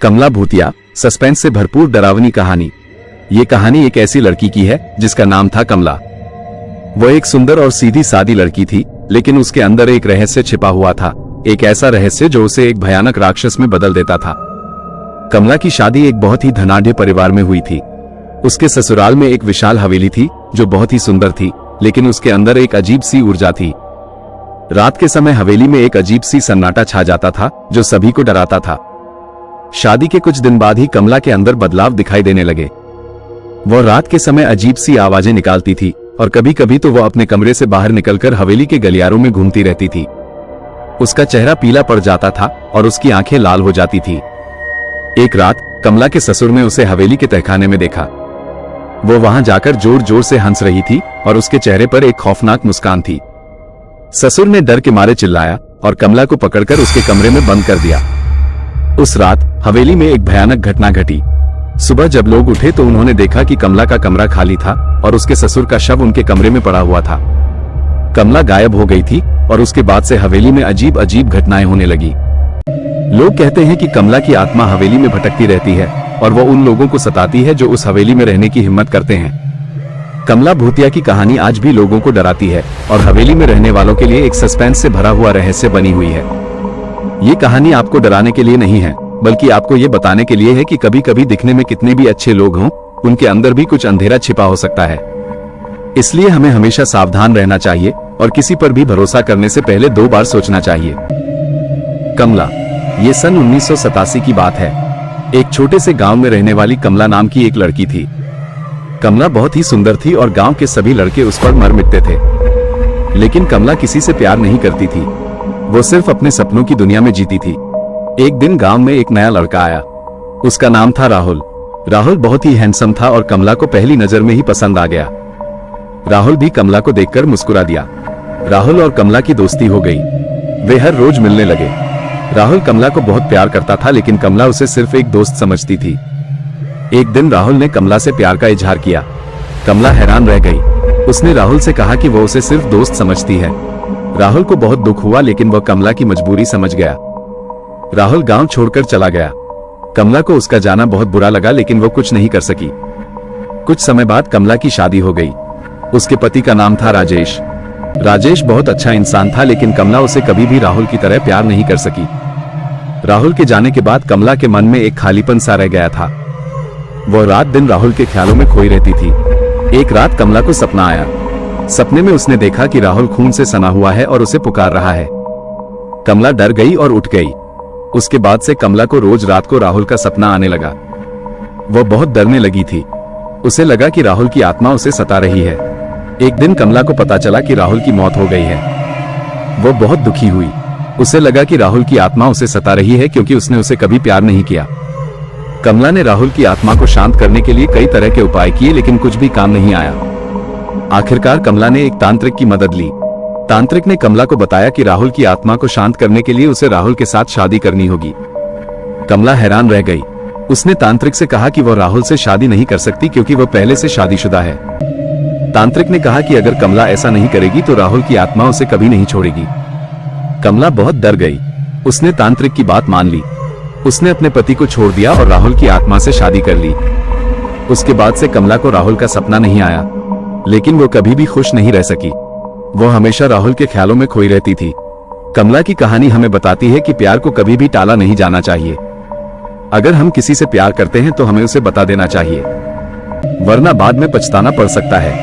कमला भूतिया, सस्पेंस से भरपूर डरावनी कहानी। ये कहानी एक ऐसी लड़की की है जिसका नाम था कमला। वो एक सुंदर और सीधी सादी लड़की थी, लेकिन उसके अंदर एक रहस्य छिपा हुआ था, एक ऐसा रहस्य जो उसे एक भयानक राक्षस में बदल देता था। कमला की शादी एक बहुत ही धनाढ्य परिवार में हुई थी। उसके ससुराल में एक विशाल हवेली थी जो बहुत ही सुंदर थी, लेकिन उसके अंदर एक अजीब सी ऊर्जा थी। रात के समय हवेली में एक अजीब सी सन्नाटा छा जाता था जो सभी को डराता था। शादी के कुछ दिन बाद ही कमला के अंदर बदलाव दिखाई देने लगे। वह रात के समय अजीब सी आवाजें निकालती थी और कभी कभी तो वह अपने कमरे से बाहर निकलकर हवेली के गलियारों में घूमती रहती थी। उसका चेहरा पीला पड़ जाता था और उसकी आंखें लाल हो जाती थी। एक रात कमला के ससुर ने उसे हवेली के तहखाने में देखा। वो वहां जाकर जोर जोर से हंस रही थी और उसके चेहरे पर एक खौफनाक मुस्कान थी। ससुर ने डर के मारे चिल्लाया और कमला को पकड़कर उसके कमरे में बंद कर दिया। उस रात हवेली में एक भयानक घटना घटी। सुबह जब लोग उठे तो उन्होंने देखा कि कमला का कमरा खाली था और उसके ससुर का शव उनके कमरे में पड़ा हुआ था। कमला गायब हो गई थी और उसके बाद से हवेली में अजीब अजीब घटनाएं होने लगी। लोग कहते हैं कि कमला की आत्मा हवेली में भटकती रहती है और वो उन लोगों को सताती है जो उस हवेली में रहने की हिम्मत करते हैं। कमला भूतिया की कहानी आज भी लोगों को डराती है और हवेली में रहने वालों के लिए एक सस्पेंस से भरा हुआ रहस्य बनी हुई है। ये कहानी आपको डराने के लिए नहीं है, बल्कि आपको ये बताने के लिए है कि कभी कभी दिखने में कितने भी अच्छे लोग हों, उनके अंदर भी कुछ अंधेरा छिपा हो सकता है। इसलिए हमें हमेशा सावधान रहना चाहिए और किसी पर भी भरोसा करने से पहले 2 बार सोचना चाहिए। कमला। ये सन 1987 की बात है। एक छोटे से गांव में रहने वाली कमला नाम की एक लड़की थी। कमला बहुत ही सुंदर थी और गांव के सभी लड़के उस पर मर मिटते थे, लेकिन कमला किसी से प्यार नहीं करती थी। वो सिर्फ अपने सपनों की दुनिया में जीती थी। एक दिन गांव में एक नया लड़का आया। उसका नाम था राहुल। राहुल बहुत ही हैंडसम था और कमला को पहली नजर में ही पसंद आ गया। राहुल भी कमला को देखकर मुस्कुरा दिया। राहुल और कमला की दोस्ती हो गई। वे हर रोज मिलने लगे। राहुल कमला को बहुत प्यार करता था, लेकिन कमला उसे सिर्फ एक दोस्त समझती थी। एक दिन राहुल ने कमला से प्यार का इजहार किया। कमला हैरान रह गई। उसने राहुल से कहा कि वो उसे सिर्फ दोस्त समझती है। राहुल को बहुत दुख हुआ, लेकिन वह कमला की मजबूरी समझ गया। राहुल गांव छोड़कर चला गया। कमला को उसका जाना बहुत बुरा लगा, लेकिन वो कुछ नहीं कर सकी। कुछ समय बाद कमला की शादी हो गई। उसके पति का नाम था राजेश। राजेश बहुत अच्छा इंसान था, लेकिन कमला उसे कभी भी राहुल की तरह प्यार नहीं कर सकी। राहुल के जाने के बाद कमला के मन में एक खालीपन सा रह गया था। वह रात दिन राहुल के ख्यालों में खोई रहती थी। एक रात कमला को सपना आया। सपने में उसने देखा कि राहुल खून से सना हुआ है और उसे पुकार रहा है। कमला डर गई और उठ गई। उसके बाद से कमला को रोज रात को राहुल का सपना आने लगा। वह बहुत डरने लगी थी। उसे लगा कि राहुल की आत्मा उसे सता रही है। एक दिन कमला को पता चला कि राहुल की मौत हो गई है। वह बहुत दुखी हुई। उसे लगा कि राहुल की आत्मा उसे सता रही है क्योंकि उसने उसे कभी प्यार नहीं किया। कमला ने राहुल की आत्मा को शांत करने के लिए कई तरह के उपाय किए, लेकिन कुछ भी काम नहीं आया। आखिरकार कमला ने एक तांत्रिक की मदद ली। तांत्रिक ने कमला को बताया कि राहुल की आत्मा को शांत करने के लिए उसे राहुल के साथ शादी करनी होगी। कमला हैरान रह गई। उसने तांत्रिक से कहा कि वह राहुल से शादी नहीं कर सकती क्योंकि वह पहले से शादीशुदा है। तांत्रिक ने कहा कि अगर कमला ऐसा नहीं करेगी तो राहुल की आत्मा उसे कभी नहीं छोड़ेगी। कमला बहुत डर गई। उसने तांत्रिक की बात मान ली। उसने अपने पति को छोड़ दिया और राहुल की आत्मा से शादी कर ली। उसके बाद से कमला को राहुल का सपना नहीं आया, लेकिन वो कभी भी खुश नहीं रह सकी। वो हमेशा राहुल के ख्यालों में खोई रहती थी। कमला की कहानी हमें बताती है कि प्यार को कभी भी टाला नहीं जाना चाहिए। अगर हम किसी से प्यार करते हैं तो हमें उसे बता देना चाहिए, वरना बाद में पछताना पड़ सकता है।